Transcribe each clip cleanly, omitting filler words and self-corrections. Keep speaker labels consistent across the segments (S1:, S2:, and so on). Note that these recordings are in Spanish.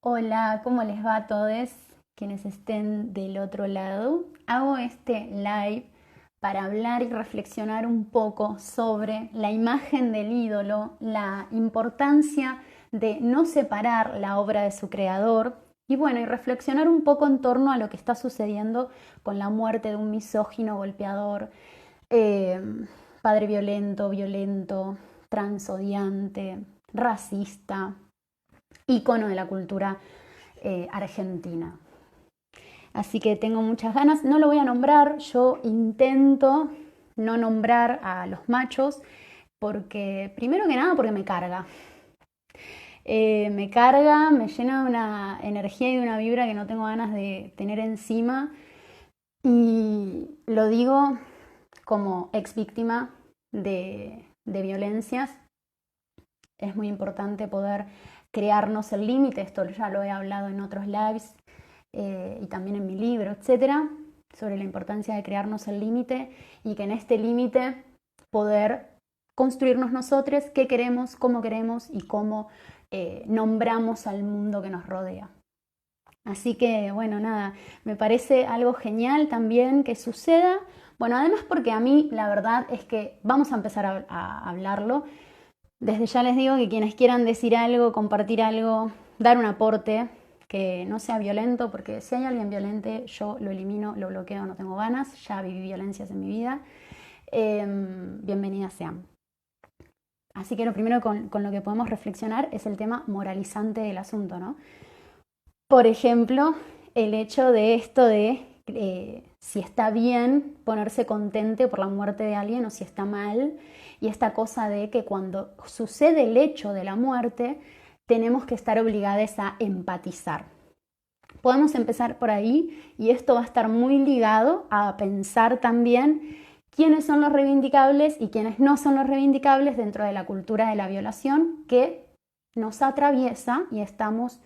S1: Hola, ¿cómo les va a todos quienes estén del otro lado? Hago este live para hablar y reflexionar un poco sobre la imagen del ídolo, la importancia de no separar la obra de su creador y bueno, y reflexionar un poco en torno a lo que está sucediendo con la muerte de un misógino golpeador, eh, padre violento, transodiante, racista, ícono de la cultura argentina. Así que tengo muchas ganas, no lo voy a nombrar, yo intento no nombrar a los machos porque, primero que nada, porque me carga, me llena de una energía y de una vibra que no tengo ganas de tener encima y lo digo como ex víctima de violencias. Es muy importante poder crearnos el límite, esto ya lo he hablado en otros lives y también en mi libro, etcétera, sobre la importancia de crearnos el límite y que en este límite poder construirnos nosotros qué queremos y cómo nombramos al mundo que nos rodea. Así que, bueno, nada, me parece algo genial también que suceda. Bueno, además porque a mí la verdad es que vamos a empezar a hablarlo. Desde ya les digo que quienes quieran decir algo, compartir algo, dar un aporte, que no sea violento, porque si hay alguien violente, yo lo elimino, lo bloqueo, no tengo ganas, ya viví violencias en mi vida. Bienvenidas sean. Así que lo primero con lo que podemos reflexionar es el tema moralizante del asunto, ¿no? Por ejemplo, el hecho de esto de si está bien ponerse contente por la muerte de alguien o si está mal, y esta cosa de que cuando sucede el hecho de la muerte, tenemos que estar obligados a empatizar. Podemos empezar por ahí y esto va a estar muy ligado a pensar también quiénes son los reivindicables y quiénes no son los reivindicables dentro de la cultura de la violación que nos atraviesa y estamos.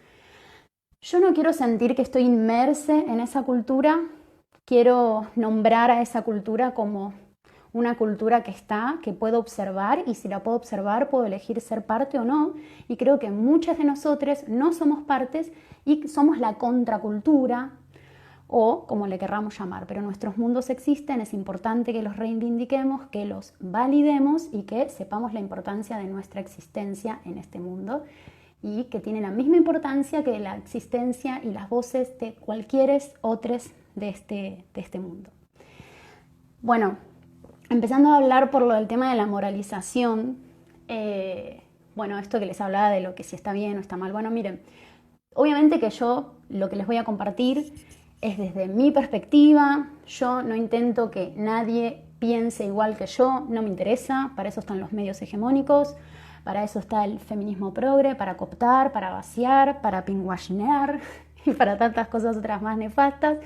S1: Yo no quiero sentir que estoy inmersa en esa cultura, quiero nombrar a esa cultura como una cultura que está, que puedo observar y si la puedo observar puedo elegir ser parte o no y creo que muchas de nosotros no somos partes y somos la contracultura o como le querramos llamar, pero nuestros mundos existen, es importante que los reivindiquemos, que los validemos y que sepamos la importancia de nuestra existencia en este mundo y que tiene la misma importancia que la existencia y las voces de cualquiera otros de este mundo. Bueno, empezando a hablar por lo del tema de la moralización, bueno, esto que les hablaba de lo que si está bien o está mal, bueno, miren, obviamente que yo lo que les voy a compartir es desde mi perspectiva, yo no intento que nadie piense igual que yo, no me interesa, para eso están los medios hegemónicos, para eso está el feminismo progre, para cooptar, para vaciar, para pinkwashinear y para tantas cosas otras más nefastas.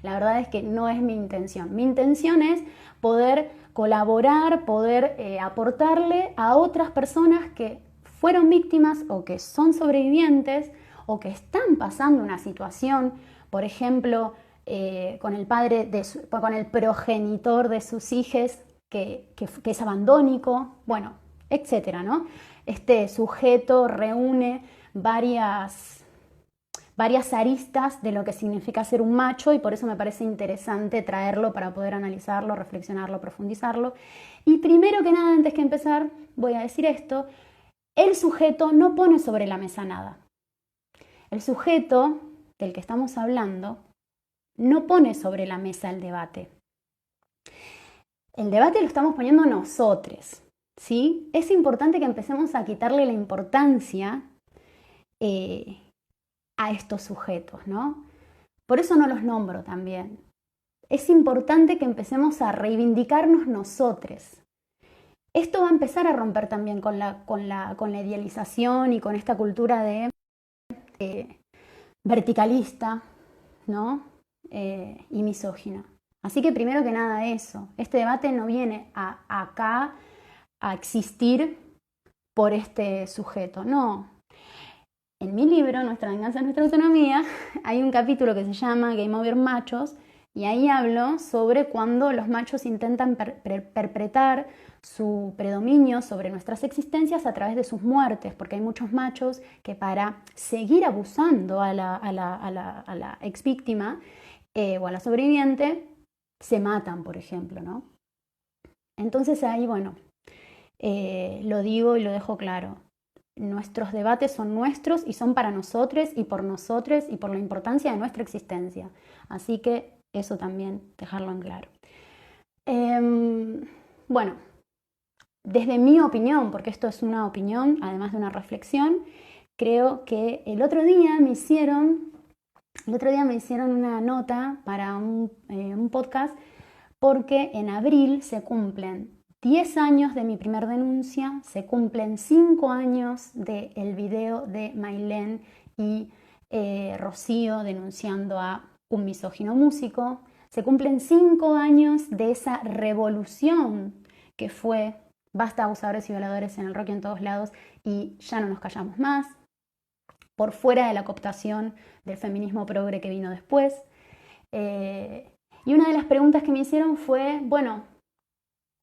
S1: La verdad es que no es mi intención. Mi intención es poder colaborar, poder aportarle a otras personas que fueron víctimas o que son sobrevivientes o que están pasando una situación, por ejemplo, con el padre, con el progenitor de sus hijos que es abandónico, bueno, etcétera, ¿no? Este sujeto reúne varias aristas de lo que significa ser un macho y por eso me parece interesante traerlo para poder analizarlo, reflexionarlo, profundizarlo. Y primero que nada, antes que empezar, voy a decir esto, el sujeto no pone sobre la mesa nada. El sujeto del que estamos hablando no pone sobre la mesa el debate. El debate lo estamos poniendo nosotros, ¿sí? Es importante que empecemos a quitarle la importancia a estos sujetos, ¿no? Por eso no los nombro también. Es importante que empecemos a reivindicarnos nosotros. Esto va a empezar a romper también con la idealización y con esta cultura de verticalista, ¿no? Y misógina. Así que primero que nada eso, este debate no viene acá a existir por este sujeto, no. En mi libro, Nuestra venganza, nuestra autonomía, hay un capítulo que se llama Game Over Machos, Y ahí hablo sobre cuando los machos intentan perpetrar su predominio sobre nuestras existencias a través de sus muertes, porque hay muchos machos que para seguir abusando a la ex víctima o a la sobreviviente, se matan, por ejemplo, ¿no? Entonces ahí, bueno, lo digo y lo dejo claro. Nuestros debates son nuestros y son para nosotros y por la importancia de nuestra existencia. Así que eso también dejarlo en claro. Bueno, desde mi opinión, porque esto es una opinión, además de una reflexión, creo que el otro día me hicieron una nota para un podcast porque en abril se cumplen 10 años de mi primer denuncia, se cumplen 5 años del video de Mailén y Rocío denunciando a un misógino músico, se cumplen 5 años de esa revolución que fue basta abusadores y violadores en el rock y en todos lados y ya no nos callamos más, por fuera de la cooptación del feminismo progre que vino después. Y una de las preguntas que me hicieron fue, bueno,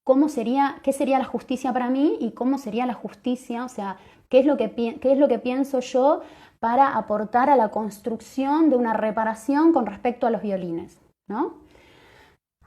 S1: ¿qué sería la justicia para mí y cómo sería la justicia? O sea, ¿qué es lo que pienso yo para aportar a la construcción de una reparación con respecto a los violines, ¿no?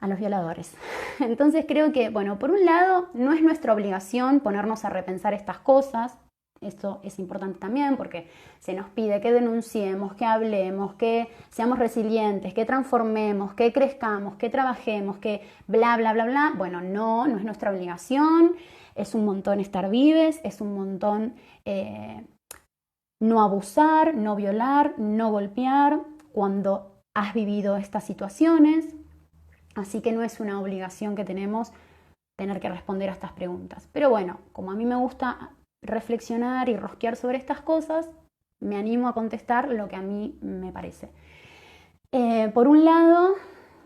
S1: A los violadores. Entonces creo que, bueno, por un lado, no es nuestra obligación ponernos a repensar estas cosas. Esto es importante también porque se nos pide que denunciemos, que hablemos, que seamos resilientes, que transformemos, que crezcamos, que trabajemos, que bla, bla, bla, bla. Bueno, no es nuestra obligación. Es un montón estar vives, es un montón no abusar, no violar, no golpear cuando has vivido estas situaciones. Así que no es una obligación que tenemos tener que responder a estas preguntas. Pero bueno, como a mí me gusta reflexionar y rosquear sobre estas cosas, me animo a contestar lo que a mí me parece. Por un lado,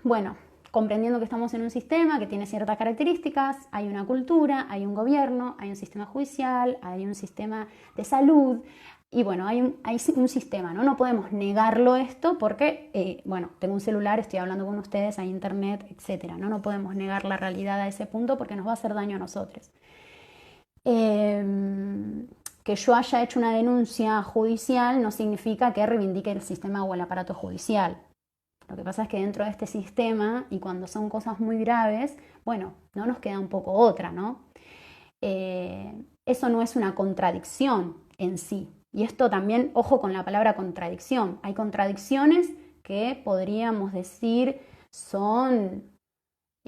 S1: bueno, comprendiendo que estamos en un sistema que tiene ciertas características, hay una cultura, hay un gobierno, hay un sistema judicial, hay un sistema de salud, y bueno, hay un sistema, ¿no? No podemos negarlo esto porque, bueno, tengo un celular, estoy hablando con ustedes, hay internet, etcétera, ¿no? No podemos negar la realidad a ese punto porque nos va a hacer daño a nosotros. Que yo haya hecho una denuncia judicial no significa que reivindique el sistema o el aparato judicial. Lo que pasa es que dentro de este sistema, y cuando son cosas muy graves, bueno, no nos queda un poco otra, ¿no? Eso no es una contradicción en sí. Y esto también, ojo con la palabra contradicción. Hay contradicciones que podríamos decir son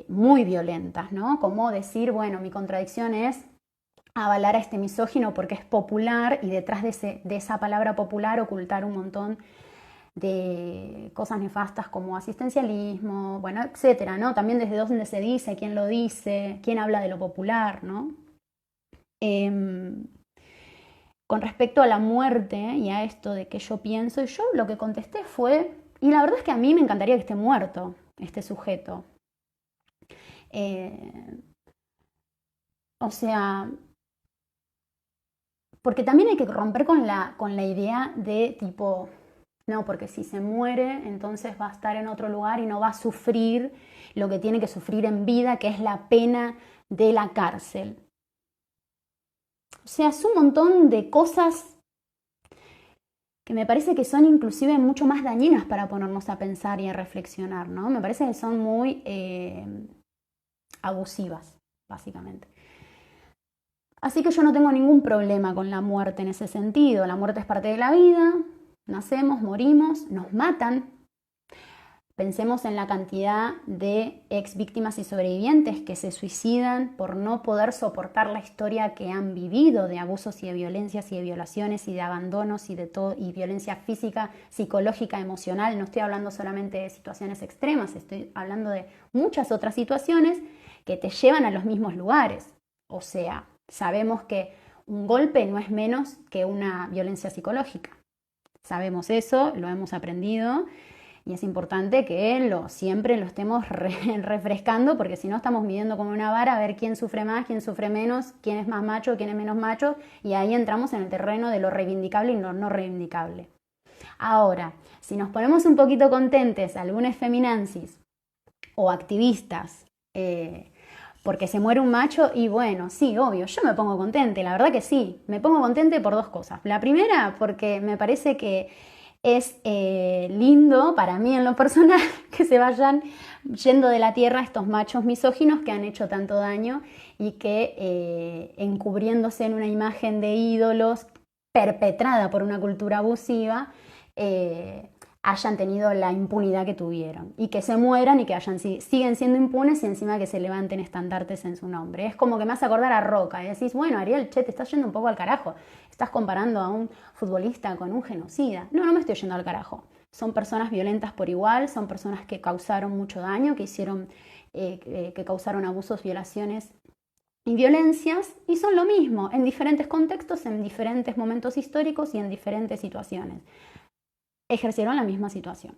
S1: muy violentas, ¿no? Como decir, bueno, mi contradicción es avalar a este misógino porque es popular y detrás de esa palabra popular ocultar un montón de cosas nefastas como asistencialismo, bueno, etcétera, ¿no? También desde dónde se dice, quién lo dice, quién habla de lo popular, ¿no? Con respecto a la muerte y a esto de que yo pienso, yo lo que contesté fue, y la verdad es que a mí me encantaría que esté muerto este sujeto. O sea, porque también hay que romper con la idea de tipo, no, porque si se muere, entonces va a estar en otro lugar y no va a sufrir lo que tiene que sufrir en vida, que es la pena de la cárcel. O sea, es un montón de cosas que me parece que son inclusive mucho más dañinas para ponernos a pensar y a reflexionar, ¿no? Me parece que son muy abusivas, básicamente. Así que yo no tengo ningún problema con la muerte en ese sentido. La muerte es parte de la vida, nacemos, morimos, nos matan. Pensemos en la cantidad de ex víctimas y sobrevivientes que se suicidan por no poder soportar la historia que han vivido de abusos y de violencias y de violaciones y de abandonos y de todo, y violencia física, psicológica, emocional. No estoy hablando solamente de situaciones extremas, estoy hablando de muchas otras situaciones que te llevan a los mismos lugares. O sea, sabemos que un golpe no es menos que una violencia psicológica. Sabemos eso, lo hemos aprendido. Y es importante que siempre lo estemos refrescando porque si no estamos midiendo con una vara a ver quién sufre más, quién sufre menos, quién es más macho, quién es menos macho y ahí entramos en el terreno de lo reivindicable y lo no reivindicable. Ahora, si nos ponemos un poquito contentes, algunas feminazis, o activistas, porque se muere un macho y bueno, sí, obvio, yo me pongo contente, la verdad que sí, me pongo contente por dos cosas. La primera, porque me parece que es lindo para mí en lo personal que se vayan yendo de la tierra estos machos misóginos que han hecho tanto daño y que encubriéndose en una imagen de ídolos perpetrada por una cultura abusiva, hayan tenido la impunidad que tuvieron y que se mueran y que siguen siendo impunes y encima que se levanten estandartes en su nombre. Es como que me hace acordar a Roca y decís, bueno, Ariel, che, te estás yendo un poco al carajo, estás comparando a un futbolista con un genocida. No, no me estoy yendo al carajo. Son personas violentas por igual, son personas que causaron mucho daño, que causaron abusos, violaciones y violencias, y son lo mismo en diferentes contextos, en diferentes momentos históricos y en diferentes situaciones. Ejercieron la misma situación.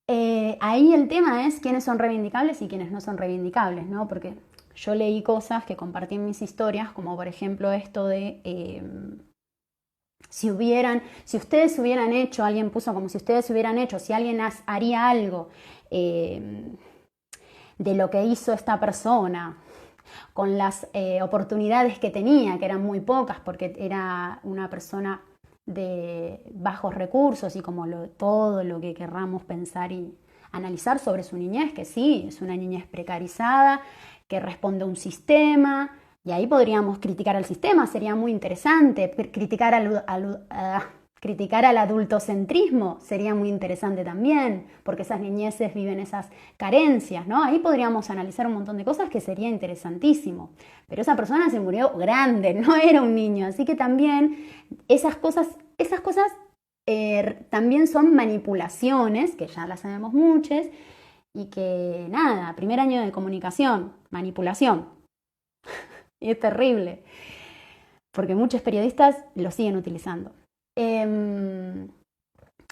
S1: Ahí el tema es quiénes son reivindicables y quiénes no son reivindicables, ¿no? Porque yo leí cosas que compartí en mis historias, como por ejemplo esto de si ustedes hubieran hecho, alguien puso como si ustedes hubieran hecho, si alguien haría algo de lo que hizo esta persona, con las oportunidades que tenía, que eran muy pocas, porque era una persona de bajos recursos y como todo lo que querramos pensar y analizar sobre su niñez, que sí, es una niñez precarizada, que responde a un sistema, y ahí podríamos criticar al sistema, sería muy interesante, criticar al adultocentrismo sería muy interesante también, porque esas niñeces viven esas carencias, ¿no? Ahí podríamos analizar un montón de cosas que sería interesantísimo. Pero esa persona se murió grande, no era un niño, así que también esas cosas también son manipulaciones, que ya las sabemos muchas, y que nada, primer año de comunicación, manipulación. Y es terrible, porque muchos periodistas lo siguen utilizando.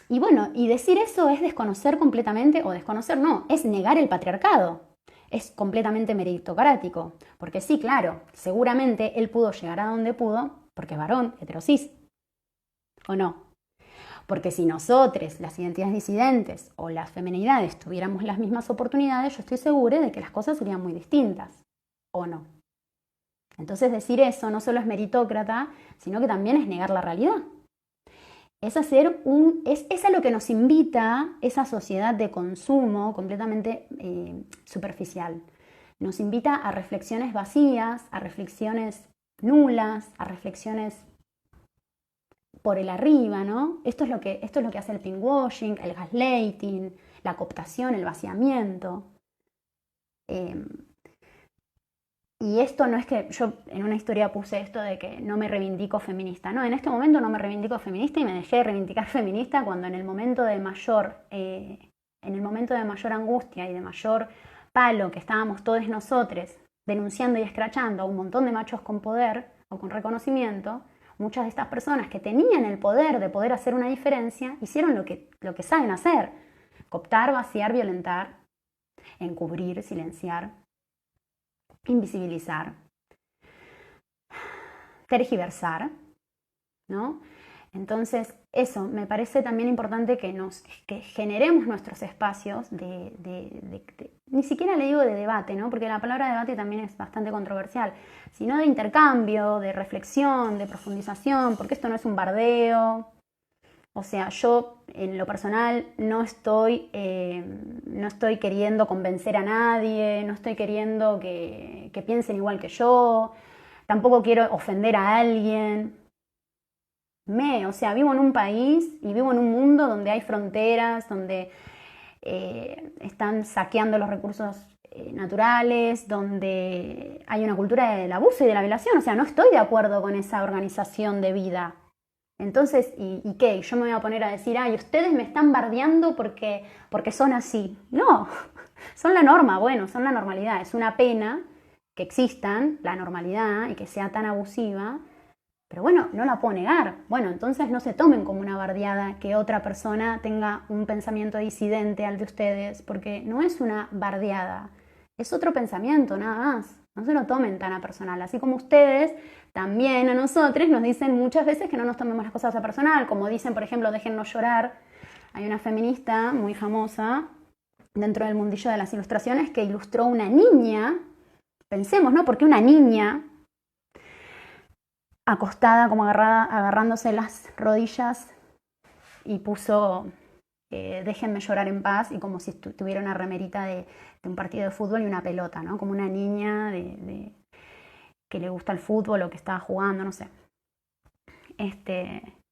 S1: Y bueno, y decir eso es desconocer completamente, o desconocer no, es negar el patriarcado. Es completamente meritocrático. Porque sí, claro, seguramente él pudo llegar a donde pudo porque es varón, heterosis. ¿O no? Porque si nosotros, las identidades disidentes o las feminidades, tuviéramos las mismas oportunidades, yo estoy segura de que las cosas serían muy distintas. ¿O no? Entonces decir eso no solo es meritócrata, sino que también es negar la realidad. Es a lo que nos invita esa sociedad de consumo completamente superficial. Nos invita a reflexiones vacías, a reflexiones nulas, a reflexiones por el arriba, ¿no? Esto es lo que hace el pinkwashing, el gaslighting, la cooptación, el vaciamiento. Y esto no es que yo en una historia puse esto de que no me reivindico feminista. No, en este momento no me reivindico feminista y me dejé de reivindicar feminista cuando en el momento de mayor angustia y de mayor palo que estábamos todos nosotros denunciando y escrachando a un montón de machos con poder o con reconocimiento, muchas de estas personas que tenían el poder de poder hacer una diferencia hicieron lo que saben hacer: cooptar, vaciar, violentar, encubrir, silenciar, invisibilizar, tergiversar, ¿no? Entonces, eso, me parece también importante que generemos nuestros espacios ni siquiera le digo de debate, ¿no? Porque la palabra debate también es bastante controversial, sino de intercambio, de reflexión, de profundización, porque esto no es un bardeo. O sea, yo en lo personal no estoy queriendo convencer a nadie, no estoy queriendo que piensen igual que yo, tampoco quiero ofender a alguien. O sea, vivo en un país y vivo en un mundo donde hay fronteras, donde están saqueando los recursos naturales, donde hay una cultura del abuso y de la violación. O sea, no estoy de acuerdo con esa organización de vida. Entonces, ¿y qué? Yo me voy a poner a decir, ay, ustedes me están bardeando porque son así. No, son la norma, bueno, son la normalidad. Es una pena que existan la normalidad y que sea tan abusiva, pero bueno, no la puedo negar. Bueno, entonces no se tomen como una bardeada que otra persona tenga un pensamiento disidente al de ustedes, porque no es una bardeada, es otro pensamiento, nada más. No se lo tomen tan a personal, así como ustedes también a nosotros nos dicen muchas veces que no nos tomemos las cosas a personal, como dicen, por ejemplo, déjennos llorar. Hay una feminista muy famosa dentro del mundillo de las ilustraciones que ilustró una niña. Pensemos, ¿no? Porque una niña acostada, como agarrándose las rodillas, y puso déjenme llorar en paz, y como si tuviera una remerita de un partido de fútbol y una pelota, ¿no? Como una niña que le gusta el fútbol o que estaba jugando, no sé.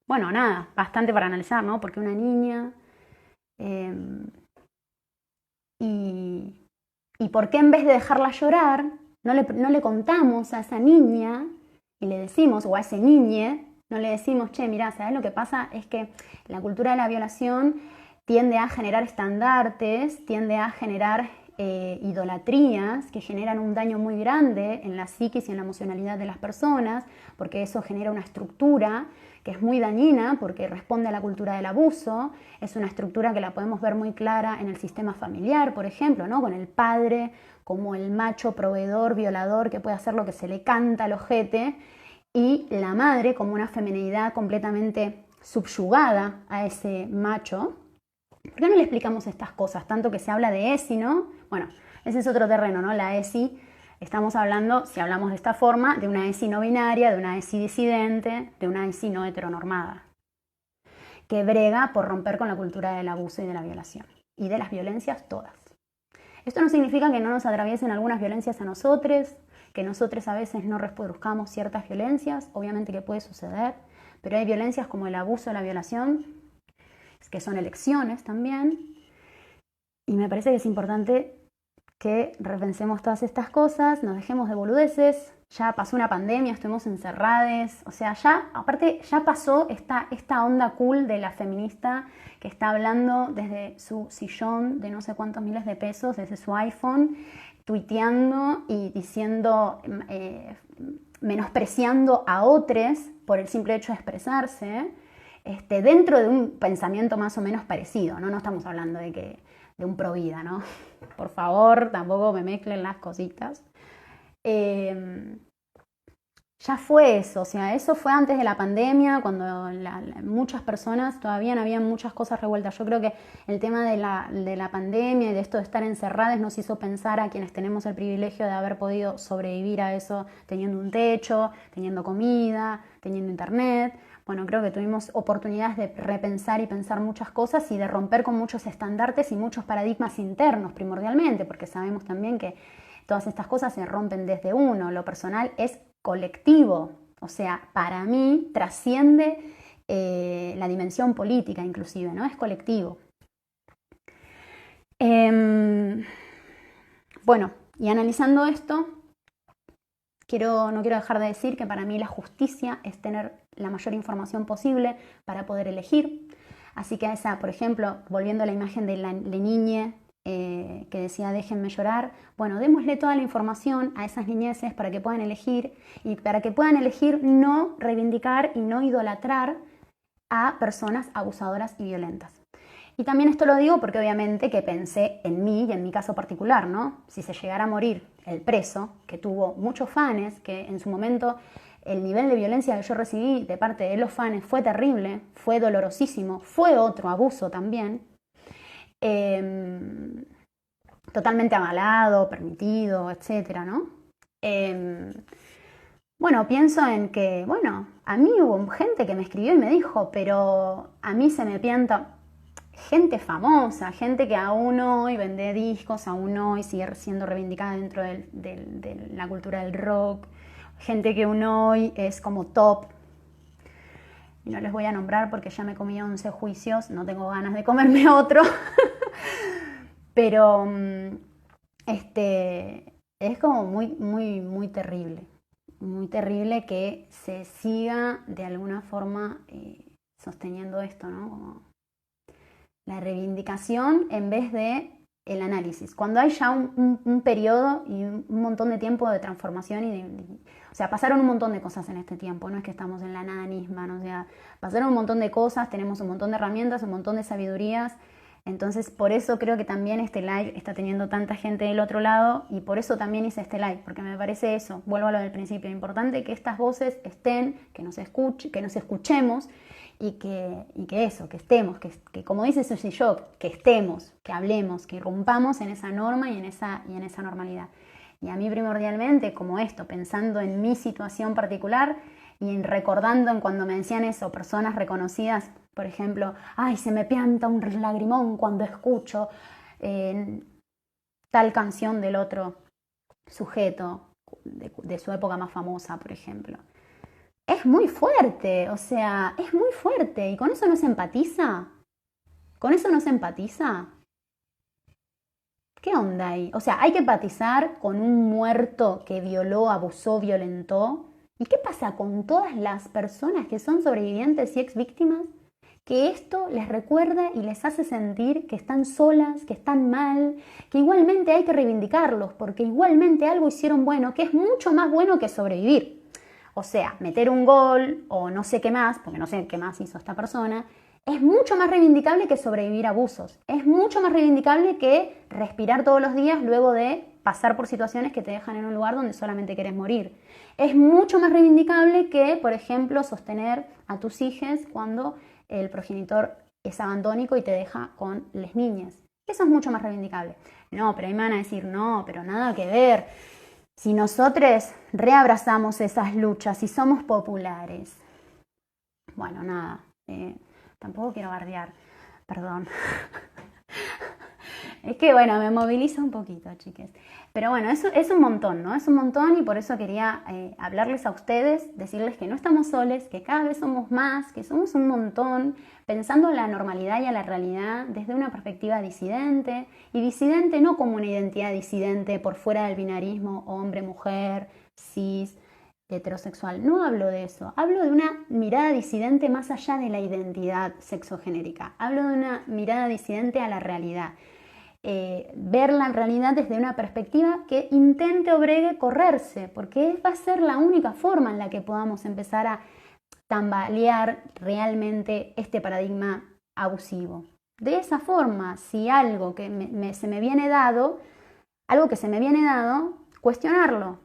S1: Bueno, nada, bastante para analizar, ¿no? Porque una niña... y por qué en vez de dejarla llorar, no le contamos a esa niña y le decimos, o a ese niñe, no le decimos, che, mirá, ¿sabes lo que pasa? Es que la cultura de la violación tiende a generar estandartes, tiende a generar idolatrías que generan un daño muy grande en la psiquis y en la emocionalidad de las personas, porque eso genera una estructura que es muy dañina porque responde a la cultura del abuso. Es una estructura que la podemos ver muy clara en el sistema familiar, por ejemplo, ¿no? Con el padre como el macho proveedor, violador, que puede hacer lo que se le canta al ojete, y la madre como una feminidad completamente subyugada a ese macho. ¿Por qué no le explicamos estas cosas? Tanto que se habla de ESI, ¿no? Bueno, ese es otro terreno, ¿no? La ESI, estamos hablando, si hablamos de esta forma, de una ESI no binaria, de una ESI disidente, de una ESI no heteronormada, que brega por romper con la cultura del abuso y de la violación, y de las violencias todas. Esto no significa que no nos atraviesen algunas violencias a nosotros, que nosotros a veces no reproduzcamos ciertas violencias, obviamente que puede suceder, pero hay violencias como el abuso o la violación, que son elecciones también, y me parece que es importante que repensemos todas estas cosas, nos dejemos de boludeces. Ya pasó una pandemia, estuvimos encerrados, o sea, ya, aparte, ya pasó esta onda cool de la feminista que está hablando desde su sillón de no sé cuántos miles de pesos, desde su iPhone, tuiteando y diciendo, menospreciando a otros por el simple hecho de expresarse, dentro de un pensamiento más o menos parecido, ¿no? No estamos hablando de un pro vida, ¿no? Por favor, tampoco me mezclen las cositas. Ya fue eso, o sea, eso fue antes de la pandemia, cuando muchas personas, todavía no habían muchas cosas revueltas. Yo creo que el tema de la pandemia y de esto de estar encerradas nos hizo pensar a quienes tenemos el privilegio de haber podido sobrevivir a eso teniendo un techo, teniendo comida, teniendo internet. Bueno, creo que tuvimos oportunidades de repensar y pensar muchas cosas y de romper con muchos estandartes y muchos paradigmas internos primordialmente, porque sabemos también que todas estas cosas se rompen desde uno. Lo personal es colectivo, o sea, para mí trasciende la dimensión política inclusive, ¿no? Es colectivo. Bueno, y analizando esto, no quiero dejar de decir que para mí la justicia es tener la mayor información posible para poder elegir. Así que por ejemplo, volviendo a la imagen de la niña que decía déjenme llorar, bueno, démosle toda la información a esas niñeces para que puedan elegir, y para que puedan elegir no reivindicar y no idolatrar a personas abusadoras y violentas. Y también esto lo digo porque obviamente que pensé en mí y en mi caso particular, ¿no? Si se llegara a morir el preso, que tuvo muchos fans, que en su momento el nivel de violencia que yo recibí de parte de los fans fue terrible, fue dolorosísimo, fue otro abuso también, totalmente avalado, permitido, etcétera, ¿no? Bueno, pienso en que, bueno, a mí hubo gente que me escribió y me dijo, pero a mí se me pianta gente famosa, gente que aún hoy vende discos, aún hoy sigue siendo reivindicada dentro de la cultura del rock, gente que aún hoy es como top. Y no les voy a nombrar porque ya me comí 11 juicios, no tengo ganas de comerme otro. Pero es como muy terrible. Muy terrible que se siga de alguna forma sosteniendo esto, ¿no? Como la reivindicación en vez de el análisis. Cuando hay ya un periodo y un montón de tiempo de transformación o sea, pasaron un montón de cosas en este tiempo, no es que estamos en la nada misma, ¿no? O sea, pasaron un montón de cosas, tenemos un montón de herramientas, un montón de sabidurías. Entonces, por eso creo que también este live está teniendo tanta gente del otro lado, y por eso también hice este live, porque me parece eso, vuelvo a lo del principio, importante que estas voces estén, que nos escuchemos, y que eso, que estemos, que como dice Susie Shock, que estemos, que hablemos, que irrumpamos en esa norma y en esa normalidad. Y a mí primordialmente, como esto, pensando en mi situación particular y en recordando en cuando me decían eso, personas reconocidas, por ejemplo, ay, se me pianta un lagrimón cuando escucho tal canción del otro sujeto de su época más famosa, por ejemplo. Es muy fuerte, o sea, es muy fuerte. ¿Y con eso no se empatiza? ¿Con eso no se empatiza? ¿Qué onda ahí? O sea, hay que empatizar con un muerto que violó, abusó, violentó. ¿Y qué pasa con todas las personas que son sobrevivientes y ex víctimas? Que esto les recuerda y les hace sentir que están solas, que están mal, que igualmente hay que reivindicarlos, porque igualmente algo hicieron bueno, que es mucho más bueno que sobrevivir. O sea, meter un gol o no sé qué más, porque no sé qué más hizo esta persona, es mucho más reivindicable que sobrevivir a abusos. Es mucho más reivindicable que respirar todos los días luego de pasar por situaciones que te dejan en un lugar donde solamente querés morir. Es mucho más reivindicable que, por ejemplo, sostener a tus hijos cuando el progenitor es abandónico y te deja con las niñas. Eso es mucho más reivindicable. No, pero ahí me van a decir, no, pero nada que ver. Si nosotros reabrazamos esas luchas y somos populares. Bueno, nada, tampoco quiero bardear, perdón. Es que bueno, me moviliza un poquito, chiques. Pero bueno, eso es un montón, ¿no? Es un montón y por eso quería hablarles a ustedes, decirles que no estamos soles, que cada vez somos más, que somos un montón, pensando en la normalidad y a la realidad desde una perspectiva disidente. Y disidente no como una identidad disidente por fuera del binarismo, hombre, mujer, cis, heterosexual. No hablo de eso. Hablo de una mirada disidente más allá de la identidad sexogenérica. Hablo de una mirada disidente a la realidad. Ver la realidad desde una perspectiva que intente o bregue correrse, porque va a ser la única forma en la que podamos empezar a tambalear realmente este paradigma abusivo. De esa forma, si algo que se me viene dado, cuestionarlo.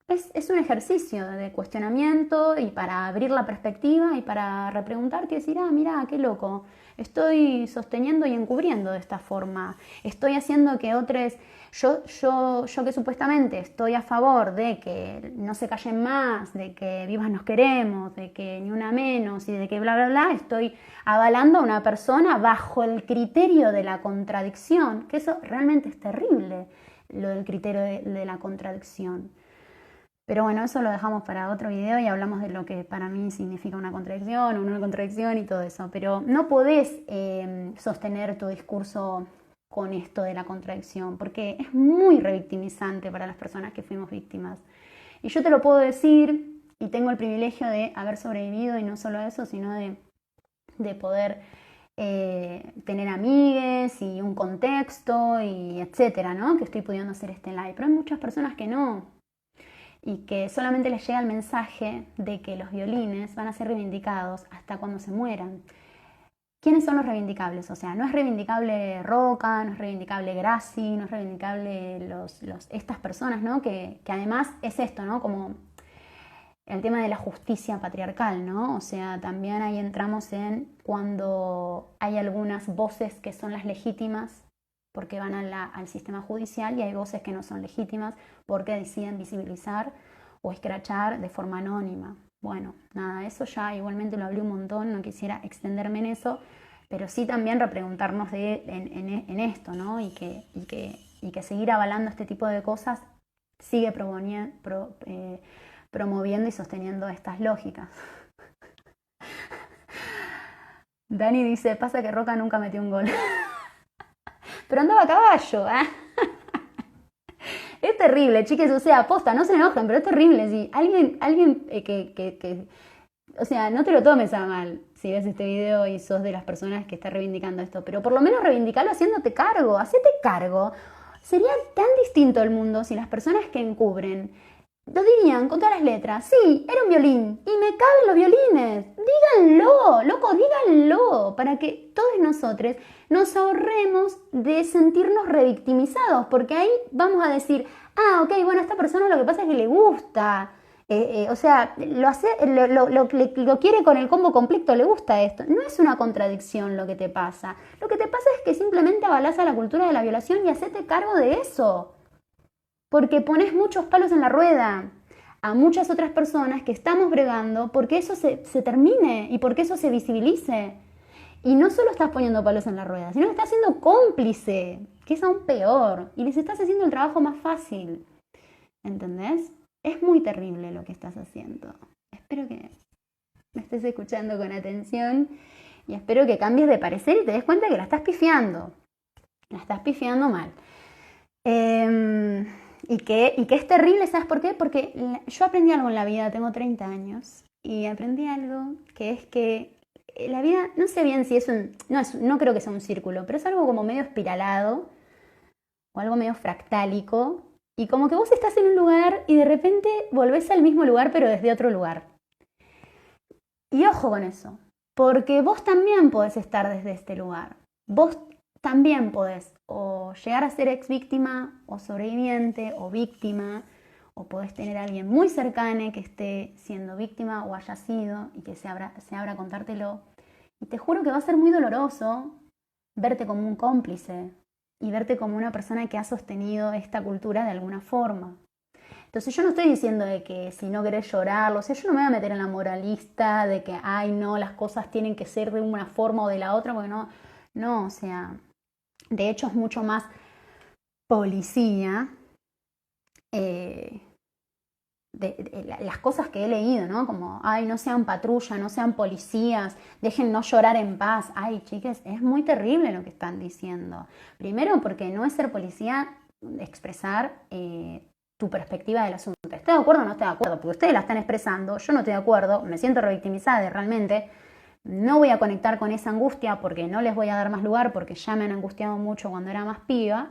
S1: Es un ejercicio de cuestionamiento y para abrir la perspectiva y para repreguntarte y decir, ah, mira, qué loco, estoy sosteniendo y encubriendo de esta forma, estoy haciendo que otros, yo que supuestamente estoy a favor de que no se callen más, de que vivas nos queremos, de que ni una menos y de que bla, bla, bla, estoy avalando a una persona bajo el criterio de la contradicción, que eso realmente es terrible, lo del criterio de la contradicción. Pero bueno, eso lo dejamos para otro video y hablamos de lo que para mí significa una contradicción o una contradicción y todo eso. Pero no podés sostener tu discurso con esto de la contradicción, porque es muy revictimizante para las personas que fuimos víctimas. Y yo te lo puedo decir, y tengo el privilegio de haber sobrevivido, y no solo eso, sino de poder tener amigues y un contexto y etcétera, ¿no? Que estoy pudiendo hacer este live. Pero hay muchas personas que no, y que solamente les llega el mensaje de que los violines van a ser reivindicados hasta cuando se mueran. ¿Quiénes son los reivindicables? O sea, no es reivindicable Roca, no es reivindicable Grassi, no es reivindicable estas personas, ¿no? Que además es esto, ¿no? Como el tema de la justicia patriarcal, ¿no? O sea, también ahí entramos en cuando hay algunas voces que son las legítimas porque van al sistema judicial y hay voces que no son legítimas porque deciden visibilizar o escrachar de forma anónima. Bueno, nada, eso ya igualmente lo hablé un montón, no quisiera extenderme en eso, pero sí también repreguntarnos en esto, ¿no? Y que seguir avalando este tipo de cosas sigue promoviendo y sosteniendo estas lógicas. Dani dice, pasa que Roca nunca metió un gol. Pero andaba a caballo, ¿eh? Es terrible, chiques, o sea, posta, no se enojen, pero es terrible. Si alguien o sea, no te lo tomes a mal si ves este video y sos de las personas que está reivindicando esto, pero por lo menos reivindicarlo haciéndote cargo, hacete cargo. Sería tan distinto el mundo si las personas que encubren lo dirían con todas las letras. Sí, era un violín y me caben los violines. Díganlo, loco, díganlo, para que todos nosotros nos ahorremos de sentirnos revictimizados, porque ahí vamos a decir, ah, ok, bueno, a esta persona lo que pasa es que le gusta O sea, lo quiere con el combo completo, le gusta esto. No es una contradicción lo que te pasa. Lo que te pasa es que simplemente avalás a la cultura de la violación y hacete cargo de eso. Porque pones muchos palos en la rueda a muchas otras personas que estamos bregando porque eso se termine y porque eso se visibilice. Y no solo estás poniendo palos en la rueda, sino que estás siendo cómplice, que es aún peor. Y les estás haciendo el trabajo más fácil. ¿Entendés? Es muy terrible lo que estás haciendo. Espero que me estés escuchando con atención y espero que cambies de parecer y te des cuenta que la estás pifiando. La estás pifiando mal. Y que es terrible, ¿sabes por qué? Porque yo aprendí algo en la vida, tengo 30 años, y aprendí algo que es que la vida, no sé bien si es no creo que sea un círculo, pero es algo como medio espiralado o algo medio fractálico, y como que vos estás en un lugar y de repente volvés al mismo lugar pero desde otro lugar. Y ojo con eso, porque vos también podés estar desde este lugar. Vos también podés o llegar a ser ex víctima o sobreviviente o víctima, o podés tener a alguien muy cercano que esté siendo víctima o haya sido y que se abra a contártelo. Y te juro que va a ser muy doloroso verte como un cómplice y verte como una persona que ha sostenido esta cultura de alguna forma. Entonces yo no estoy diciendo de que si no querés llorarlo, o sea, yo no me voy a meter en la moralista de que, ay, no, las cosas tienen que ser de una forma o de la otra, porque no, o sea, de hecho es mucho más policía las cosas que he leído, ¿no? Como, ay, no sean patrulla, no sean policías, dejen no llorar en paz. Ay, chicas, es muy terrible lo que están diciendo. Primero porque no es ser policía expresar tu perspectiva del asunto. ¿Estoy de acuerdo o no estoy de acuerdo? Porque ustedes la están expresando, yo no estoy de acuerdo, me siento revictimizada y realmente no voy a conectar con esa angustia porque no les voy a dar más lugar porque ya me han angustiado mucho cuando era más piba.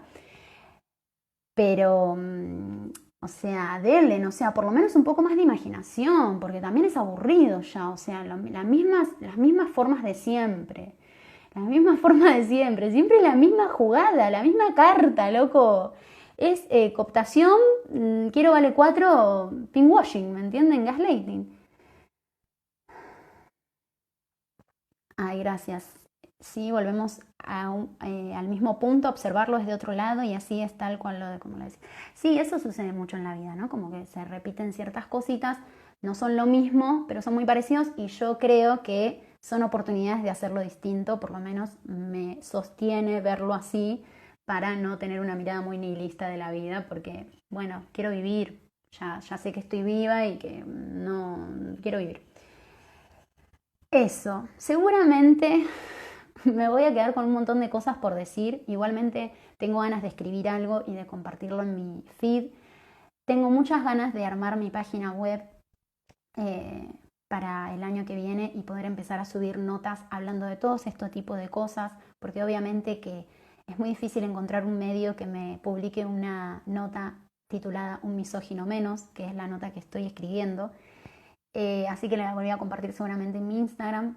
S1: Pero, o sea, denle, o sea, por lo menos un poco más de imaginación, porque también es aburrido ya, o sea, las mismas formas de siempre. Las mismas formas de siempre, siempre la misma jugada, la misma carta, loco. Es cooptación, quiero vale 4, pinkwashing, ¿me entienden? Gaslighting. Ay, gracias. Sí, volvemos al mismo punto, a observarlo desde otro lado y así es tal cual como lo decía. Sí, eso sucede mucho en la vida, ¿no? Como que se repiten ciertas cositas, no son lo mismo, pero son muy parecidos y yo creo que son oportunidades de hacerlo distinto, por lo menos me sostiene verlo así para no tener una mirada muy nihilista de la vida, porque, bueno, quiero vivir, ya sé que estoy viva y que no quiero vivir. Eso, seguramente me voy a quedar con un montón de cosas por decir. Igualmente tengo ganas de escribir algo y de compartirlo en mi feed. Tengo muchas ganas de armar mi página web para el año que viene y poder empezar a subir notas hablando de todos estos tipos de cosas, porque obviamente que es muy difícil encontrar un medio que me publique una nota titulada Un misógino menos, que es la nota que estoy escribiendo. Así que la voy a compartir seguramente en mi Instagram.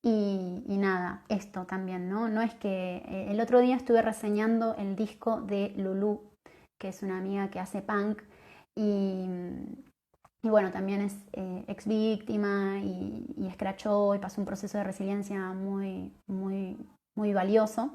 S1: Y nada, esto también, ¿no? No es que el otro día estuve reseñando el disco de Lulu, que es una amiga que hace punk y bueno, también es ex víctima y escrachó y pasó un proceso de resiliencia muy, muy, muy valioso.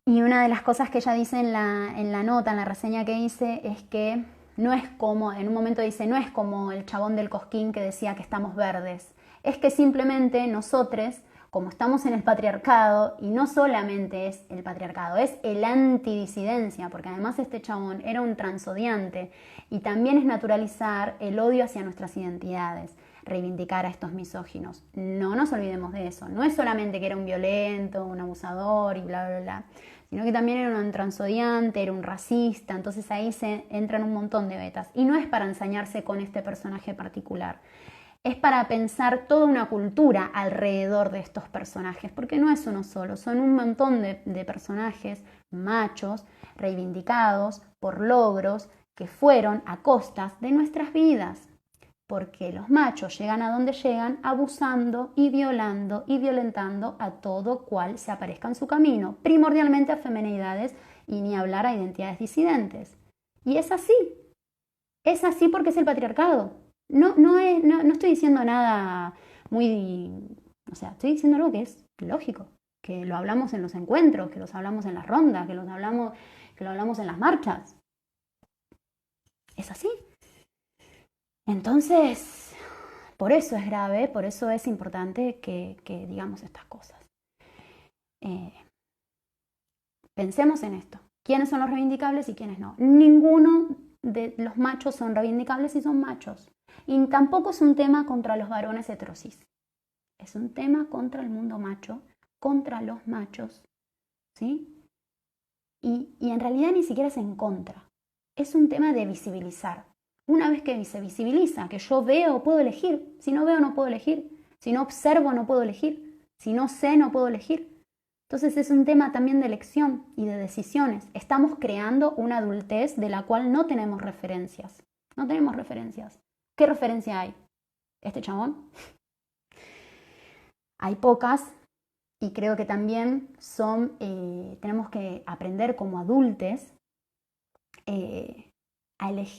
S1: Y una de las cosas que ella dice en la nota, en la reseña que hice, es que no es como, en un momento dice, no es como el chabón del Cosquín que decía que estamos verdes. Es que simplemente nosotros, como estamos en el patriarcado, y no solamente es el patriarcado, es el antidisidencia, porque además este chabón era un transodiante, y también es naturalizar el odio hacia nuestras identidades, reivindicar a estos misóginos. No nos olvidemos de eso, no es solamente que era un violento, un abusador y bla, bla, bla, sino que también era un transodiante, era un racista, entonces ahí se entran un montón de vetas. Y no es para ensañarse con este personaje particular, es para pensar toda una cultura alrededor de estos personajes, porque no es uno solo, son un montón de personajes machos, reivindicados por logros que fueron a costas de nuestras vidas. Porque los machos llegan a donde llegan abusando y violando y violentando a todo cual se aparezca en su camino, primordialmente a femenidades y ni hablar a identidades disidentes. Y es así, Es así porque es el patriarcado. No estoy diciendo nada muy... O sea, estoy diciendo algo que es lógico, que lo hablamos en los encuentros, que los hablamos en las rondas, que lo hablamos en las marchas. Es así. Entonces, por eso es grave, por eso es importante que digamos estas cosas. Pensemos en esto. ¿Quiénes son los reivindicables y quiénes no? Ninguno de los machos son reivindicables y son machos. Y tampoco es un tema contra los varones heterosis. Es un tema contra el mundo macho, contra los machos, ¿sí? Y en realidad ni siquiera es en contra. Es un tema de visibilizar. Una vez que se visibiliza, que yo veo, puedo elegir. Si no veo, no puedo elegir. Si no observo, no puedo elegir. Si no sé, no puedo elegir. Entonces es un tema también de elección y de decisiones. Estamos creando una adultez de la cual no tenemos referencias. No tenemos referencias. ¿Qué referencia hay? ¿Este chabón? Hay pocas y creo que también tenemos que aprender como adultos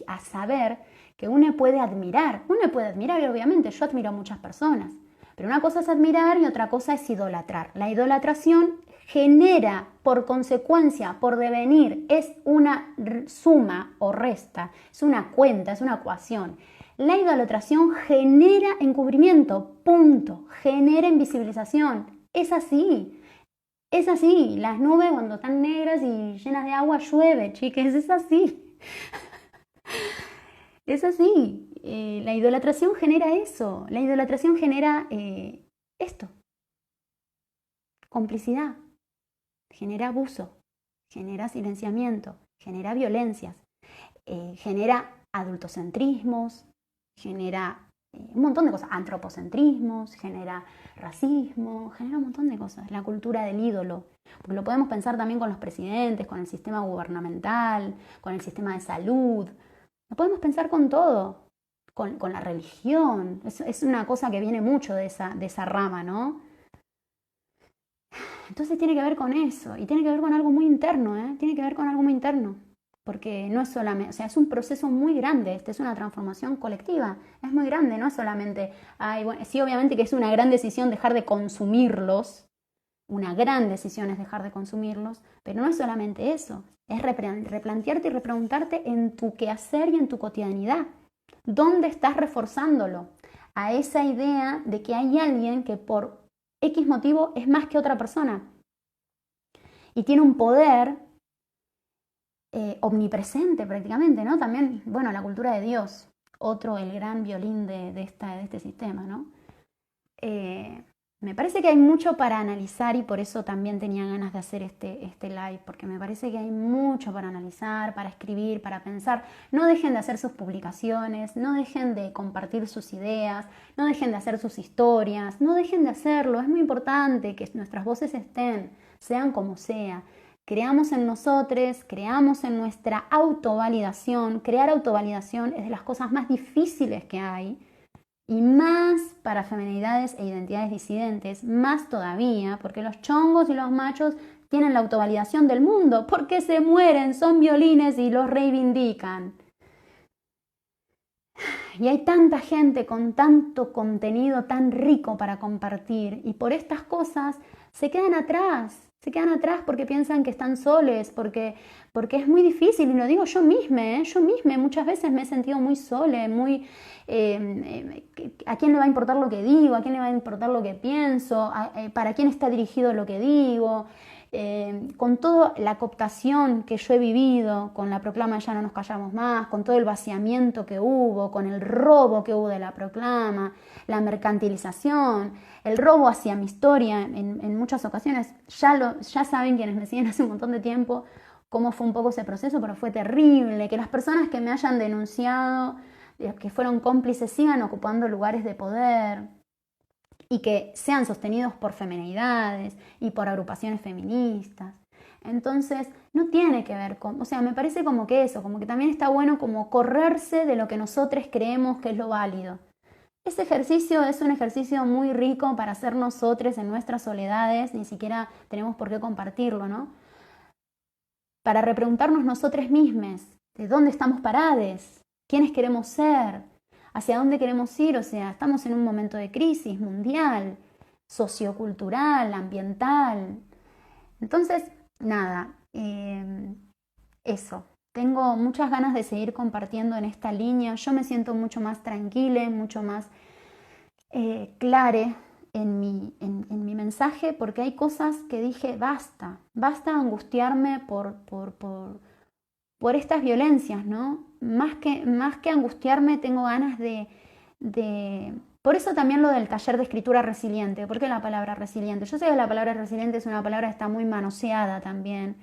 S1: a saber que uno puede admirar y obviamente yo admiro a muchas personas, pero una cosa es admirar y otra cosa es idolatrar. La idolatración genera por consecuencia, por devenir, es una suma o resta, es una cuenta, es una ecuación. La idolatración genera encubrimiento, punto, genera invisibilización. Es así. Es así. Las nubes cuando están negras y llenas de agua llueve, chicas, es así. Es así. La idolatración genera eso. La idolatración genera esto. Complicidad. Genera abuso. Genera silenciamiento. Genera violencias. Genera adultocentrismos. Genera un montón de cosas. Antropocentrismos. Genera racismo. Genera un montón de cosas. La cultura del ídolo. Porque lo podemos pensar también con los presidentes, con el sistema gubernamental, con el sistema de salud. Lo podemos pensar con todo, con la religión. Es una cosa que viene mucho de esa rama, ¿no? Entonces tiene que ver con eso y tiene que ver con algo muy interno, ¿eh? Tiene que ver con algo muy interno. Porque no es solamente, o sea, es un proceso muy grande, es una transformación colectiva, es muy grande, no es solamente, bueno, sí, obviamente que es una gran decisión dejar de consumirlos, una gran decisión es dejar de consumirlos, pero no es solamente eso, es replantearte y repreguntarte en tu quehacer y en tu cotidianidad. ¿Dónde estás reforzándolo? A esa idea de que hay alguien que por X motivo es más que otra persona y tiene un poder omnipresente prácticamente, ¿no? También, bueno, la cultura de Dios, el gran violín de este sistema, ¿no? Me parece que hay mucho para analizar y por eso también tenía ganas de hacer este live, porque me parece que hay mucho para analizar, para escribir, para pensar. No dejen de hacer sus publicaciones, no dejen de compartir sus ideas, no dejen de hacer sus historias, no dejen de hacerlo. Es muy importante que nuestras voces estén, sean como sea. Creamos en nosotros, creamos en nuestra autovalidación. Crear autovalidación es de las cosas más difíciles que hay. Y más para feminidades e identidades disidentes, más todavía, porque los chongos y los machos tienen la autovalidación del mundo, porque se mueren, son violines y los reivindican. Y hay tanta gente con tanto contenido tan rico para compartir y por estas cosas se quedan atrás porque piensan que están soles, porque es muy difícil, y lo digo yo misma muchas veces me he sentido muy sola, ¿a quién le va a importar lo que digo? ¿A quién le va a importar lo que pienso? ¿Para quién está dirigido lo que digo? Con toda la cooptación que yo he vivido, con la proclama Ya no nos callamos más, con todo el vaciamiento que hubo, con el robo que hubo de la proclama, la mercantilización, el robo hacia mi historia en muchas ocasiones, ya saben quienes me siguen hace un montón de tiempo cómo fue un poco ese proceso, pero fue terrible, que las personas que me hayan denunciado, que fueron cómplices, sigan ocupando lugares de poder y que sean sostenidos por feminidades y por agrupaciones feministas. Entonces, no tiene que ver con, o sea, me parece como que eso, como que también está bueno como correrse de lo que nosotros creemos que es lo válido. Ese ejercicio es un ejercicio muy rico para hacer nosotros en nuestras soledades, ni siquiera tenemos por qué compartirlo, ¿no? Para repreguntarnos nosotros mismos, ¿de dónde estamos parados? quiénes queremos ser, hacia dónde queremos ir. O sea, estamos en un momento de crisis mundial, sociocultural, ambiental. Entonces, nada, eso. Tengo muchas ganas de seguir compartiendo en esta línea. Yo me siento mucho más tranquila, mucho más clara en mi mensaje, porque hay cosas que dije, basta angustiarme por estas violencias, ¿no? Más que angustiarme, tengo ganas de... Por eso también lo del taller de escritura resiliente. ¿Por qué la palabra resiliente? Yo sé que la palabra resiliente es una palabra que está muy manoseada también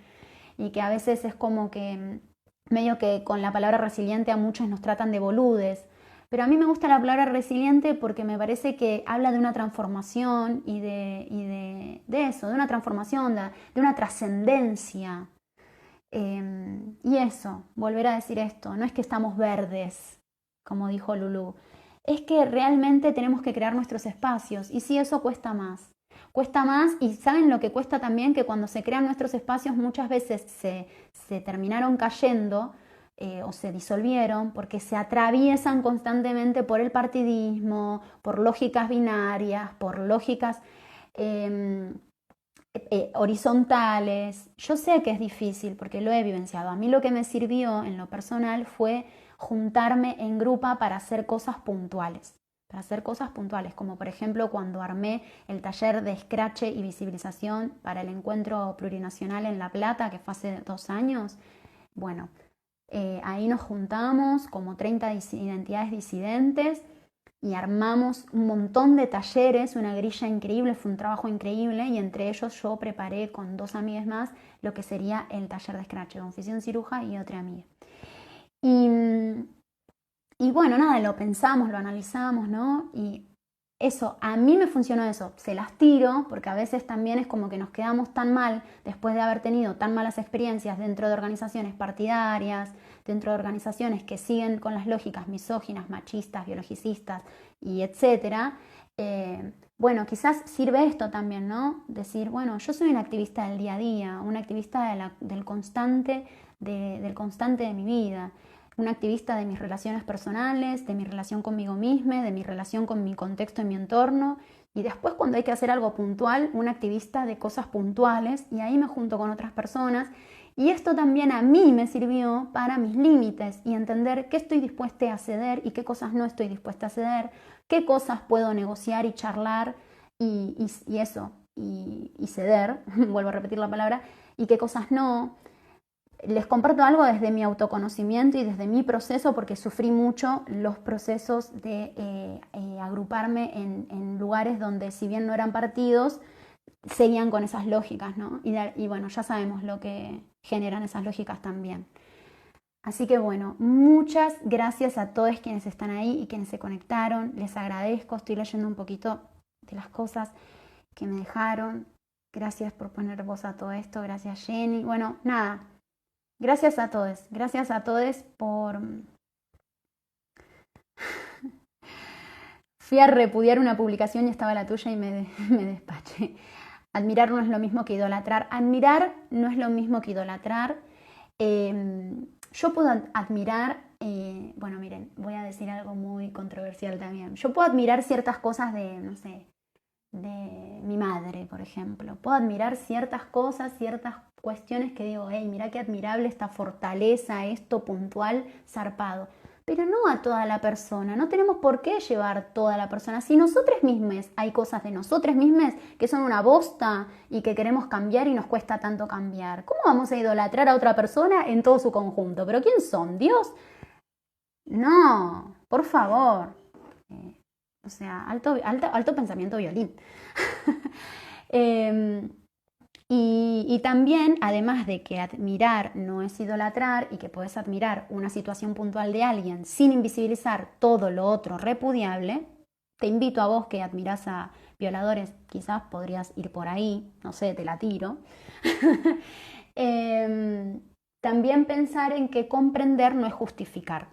S1: y que a veces es como que medio que con la palabra resiliente a muchos nos tratan de boludes. Pero a mí me gusta la palabra resiliente porque me parece que habla de una transformación y de eso, de una transformación, de una trascendencia. Y eso, volver a decir esto, no es que estamos verdes, como dijo Lulú, es que realmente tenemos que crear nuestros espacios y sí, eso cuesta más. Cuesta más y saben lo que cuesta también, que cuando se crean nuestros espacios muchas veces se terminaron cayendo o se disolvieron porque se atraviesan constantemente por el partidismo, por lógicas binarias, por lógicas horizontales. Yo sé que es difícil porque lo he vivenciado. A mí lo que me sirvió en lo personal fue juntarme en grupo para hacer cosas puntuales. Para hacer cosas puntuales, como por ejemplo cuando armé el taller de escrache y visibilización para el encuentro plurinacional en La Plata, que fue hace 2 años. Bueno, ahí nos juntamos como 30 identidades disidentes y armamos un montón de talleres, una grilla increíble, fue un trabajo increíble y entre ellos yo preparé con 2 amigas más lo que sería el taller de escrache, con Fisión Ciruja y otra amiga. Y bueno, nada, lo pensamos, lo analizamos, ¿no? Y eso, a mí me funcionó eso, se las tiro, porque a veces también es como que nos quedamos tan mal después de haber tenido tan malas experiencias dentro de organizaciones partidarias, dentro de organizaciones que siguen con las lógicas misóginas, machistas, biologicistas y etcétera. Bueno, quizás sirve esto también, ¿no? Decir, bueno, yo soy una activista del día a día, una activista del constante de mi vida, una activista de mis relaciones personales, de mi relación conmigo misma, de mi relación con mi contexto y mi entorno. Y después cuando hay que hacer algo puntual, una activista de cosas puntuales y ahí me junto con otras personas. Y esto también a mí me sirvió para mis límites y entender qué estoy dispuesta a ceder y qué cosas no estoy dispuesta a ceder, qué cosas puedo negociar y charlar y eso, y ceder, vuelvo a repetir la palabra, y qué cosas no. Les comparto algo desde mi autoconocimiento y desde mi proceso porque sufrí mucho los procesos de agruparme en lugares donde si bien no eran partidos, seguían con esas lógicas, ¿no? Y bueno, ya sabemos lo que generan esas lógicas también. Así que bueno, muchas gracias a todos quienes están ahí y quienes se conectaron. Les agradezco, estoy leyendo un poquito de las cosas que me dejaron. Gracias por poner voz a todo esto, gracias Jenny. Bueno, nada. Gracias a todos por... Fui a repudiar una publicación y estaba la tuya y me despaché. Admirar no es lo mismo que idolatrar. Admirar no es lo mismo que idolatrar. Yo puedo admirar, bueno miren, voy a decir algo muy controversial también. Yo puedo admirar ciertas cosas de, no sé, de mi madre, por ejemplo. Puedo admirar ciertas cosas, ciertas cuestiones que digo, hey, mira qué admirable esta fortaleza, esto puntual, zarpado. Pero no a toda la persona, no tenemos por qué llevar toda la persona. Si nosotros mismos hay cosas de nosotros mismos que son una bosta y que queremos cambiar y nos cuesta tanto cambiar, ¿cómo vamos a idolatrar a otra persona en todo su conjunto? ¿Pero quién son? ¿Dios? No, por favor. O sea, alto pensamiento violín. Y también, además de que admirar no es idolatrar y que puedes admirar una situación puntual de alguien sin invisibilizar todo lo otro repudiable, te invito a vos que admirás a violadores, quizás podrías ir por ahí, no sé, te la tiro. También pensar en que comprender no es justificar.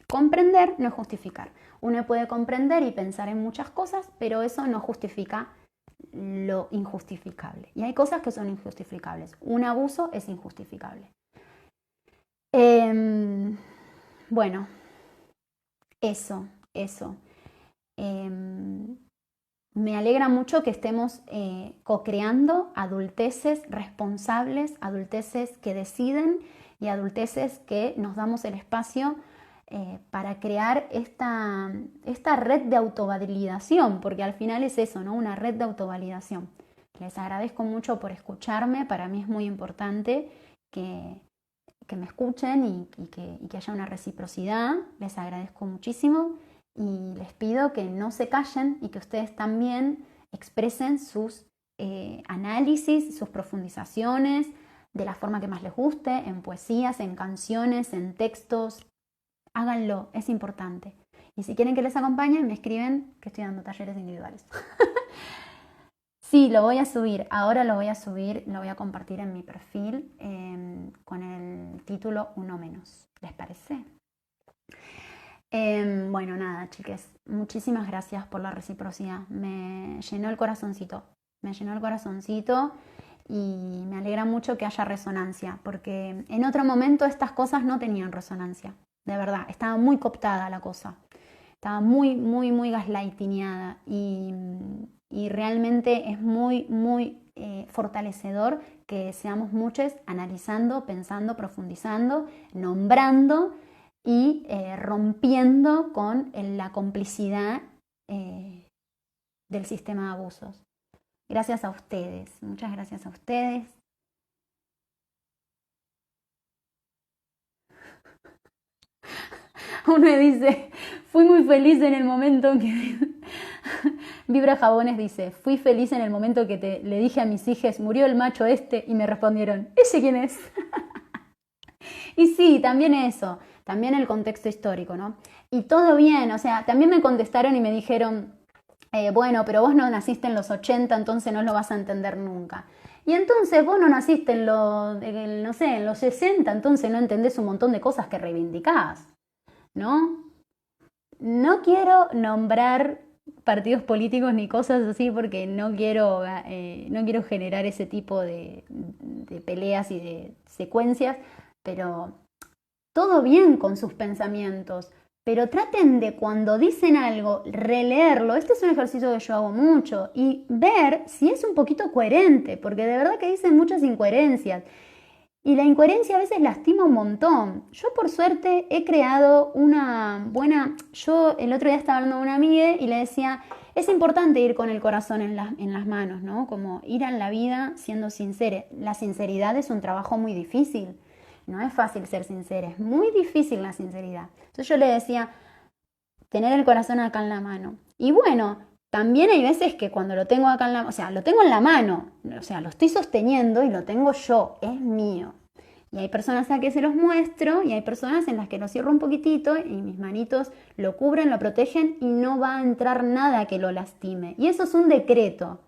S1: Comprender no es justificar. Uno puede comprender y pensar en muchas cosas, pero eso no justifica lo injustificable. Y hay cosas que son injustificables. Un abuso es injustificable. Bueno, Eso. Em, Me alegra mucho que estemos co-creando adulteces responsables, adulteces que deciden y adulteces que nos damos el espacio para crear esta red de autovalidación, porque al final es eso, ¿no? Una red de autovalidación. Les agradezco mucho por escucharme, para mí es muy importante que me escuchen y que haya una reciprocidad, les agradezco muchísimo. Y les pido que no se callen y que ustedes también expresen sus análisis, sus profundizaciones de la forma que más les guste, en poesías, en canciones, en textos. Háganlo, es importante. Y si quieren que les acompañe, me escriben que estoy dando talleres individuales. Sí, lo voy a subir, ahora lo voy a subir, lo voy a compartir en mi perfil con el título Uno Menos. ¿Les parece? Bueno, nada, chiques, muchísimas gracias por la reciprocidad. Me llenó el corazoncito, y me alegra mucho que haya resonancia, porque en otro momento estas cosas no tenían resonancia, de verdad, estaba muy cooptada la cosa, estaba muy gaslightiniada y realmente es muy fortalecedor que seamos muchos analizando, pensando, profundizando, nombrando y rompiendo con la complicidad del sistema de abusos. Gracias a ustedes, muchas gracias a ustedes. Uno me dice, fui muy feliz en el momento que... Vibra Jabones dice, fui feliz en el momento que le dije a mis hijas, murió el macho este, y me respondieron, ¿ese quién es? Y sí, también eso, también el contexto histórico, ¿no? Y todo bien, o sea, también me contestaron y me dijeron, bueno, pero vos no naciste en los 80, entonces no lo vas a entender nunca. Y entonces vos no naciste no sé, en los 60, entonces no entendés un montón de cosas que reivindicás, ¿no? No quiero nombrar partidos políticos ni cosas así porque no quiero generar ese tipo de peleas y de secuencias, pero todo bien con sus pensamientos, pero traten de cuando dicen algo, releerlo. Este es un ejercicio que yo hago mucho y ver si es un poquito coherente, porque de verdad que dicen muchas incoherencias. Y la incoherencia a veces lastima un montón. Yo por suerte he creado una buena... Yo el otro día estaba hablando con una amiga y le decía, es importante ir con el corazón en las manos, ¿no? Como ir en la vida siendo sincera. La sinceridad es un trabajo muy difícil. No es fácil ser sincera, es muy difícil la sinceridad. Entonces yo le decía, tener el corazón acá en la mano. Y bueno, también hay veces que cuando lo tengo acá en la mano, o sea, lo tengo en la mano, o sea, lo estoy sosteniendo y lo tengo yo, es mío. Y hay personas a que se los muestro y hay personas en las que lo cierro un poquitito y mis manitos lo cubren, lo protegen y no va a entrar nada que lo lastime. Y eso es un decreto.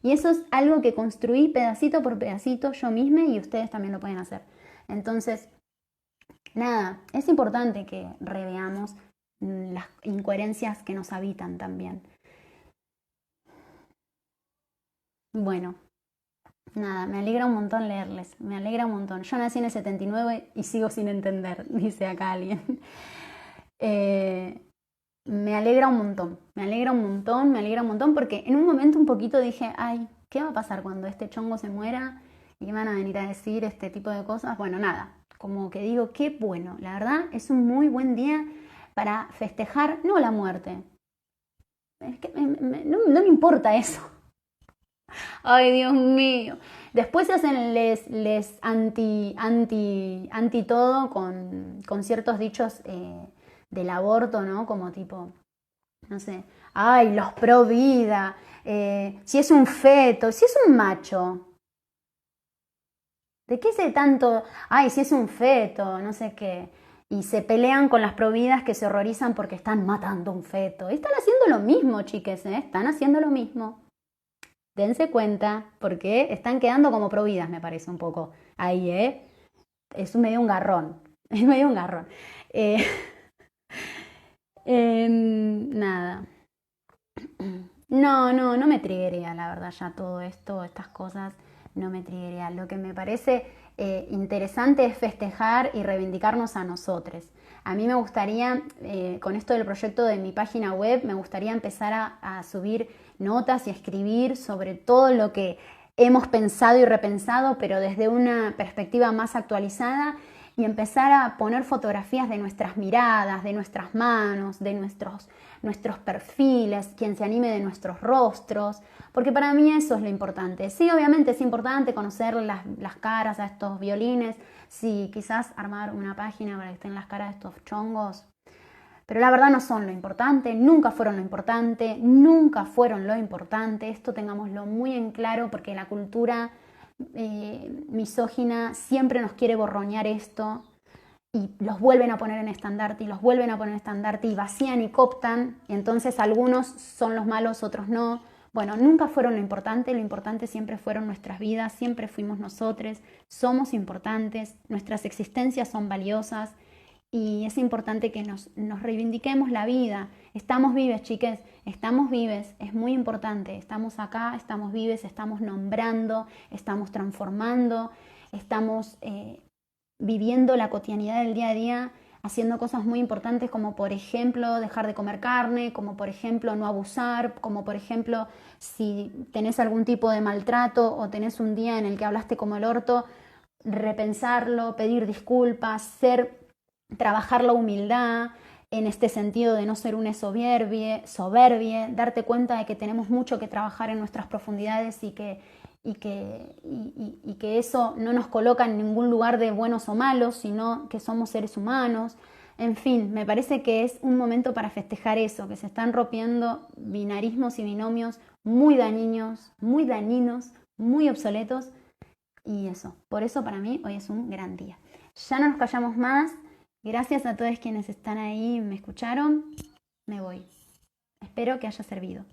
S1: Y eso es algo que construí pedacito por pedacito yo misma y ustedes también lo pueden hacer. Entonces, nada, es importante que reveamos las incoherencias que nos habitan también. Bueno, nada, me alegra un montón leerles, me alegra un montón. Yo nací en el 79 y sigo sin entender, dice acá alguien. Eh, Me alegra un montón, me alegra un montón, me alegra un montón porque en un momento un poquito dije, ay, ¿qué va a pasar cuando este chongo se muera? ¿Y qué van a venir a decir este tipo de cosas? Bueno, nada, como que digo, qué bueno, la verdad es un muy buen día para festejar, no la muerte, es que no me importa eso. Ay, Dios mío. Después se hacen les anti todo con ciertos dichos del aborto, ¿no? Como tipo, no sé, ay, los pro vida, si es un feto, si es un macho, ¿de qué se tanto? Ay, si es un feto, no sé qué. Y se pelean con las providas que se horrorizan porque están matando un feto. Y están haciendo lo mismo, chiques, ¿eh? Están haciendo lo mismo. Dense cuenta, porque están quedando como providas, me parece un poco. Ahí, ¿eh? Es medio un garrón. Es medio un garrón. Eh, nada. No me triggería, la verdad, ya todo esto, estas cosas, no me triggería. Lo que me parece interesante es festejar y reivindicarnos a nosotros. A mí me gustaría, con esto del proyecto de mi página web, me gustaría empezar a subir notas y a escribir sobre todo lo que hemos pensado y repensado, pero desde una perspectiva más actualizada, y empezar a poner fotografías de nuestras miradas, de nuestras manos, de nuestros perfiles, quien se anime de nuestros rostros, porque para mí eso es lo importante. Sí, obviamente es importante conocer las caras a estos violines, sí, quizás armar una página para que estén las caras de estos chongos, pero la verdad no son lo importante, nunca fueron lo importante, nunca fueron lo importante. Esto tengámoslo muy en claro, porque la cultura misógina siempre nos quiere borroñar esto, y los vuelven a poner en estandarte y los vuelven a poner en estandarte y vacían y cooptan, y entonces algunos son los malos, otros no. Bueno, nunca fueron lo importante siempre fueron nuestras vidas, siempre fuimos nosotros, somos importantes, nuestras existencias son valiosas, y es importante que nos reivindiquemos la vida. Estamos vives, chiques, estamos vives, es muy importante. Estamos acá, estamos vives, estamos nombrando, estamos transformando, estamos viviendo la cotidianidad del día a día, haciendo cosas muy importantes, como por ejemplo dejar de comer carne, como por ejemplo no abusar, como por ejemplo si tenés algún tipo de maltrato o tenés un día en el que hablaste como el orto, repensarlo, pedir disculpas, trabajar la humildad en este sentido de no ser una soberbie, darte cuenta de que tenemos mucho que trabajar en nuestras profundidades, y que eso no nos coloca en ningún lugar de buenos o malos, sino que somos seres humanos. En fin, me parece que es un momento para festejar eso, que se están rompiendo binarismos y binomios muy dañinos, muy obsoletos, y eso, por eso para mí hoy es un gran día. Ya no nos callamos más. Gracias a todos quienes están ahí y me escucharon. Me voy. Espero que haya servido.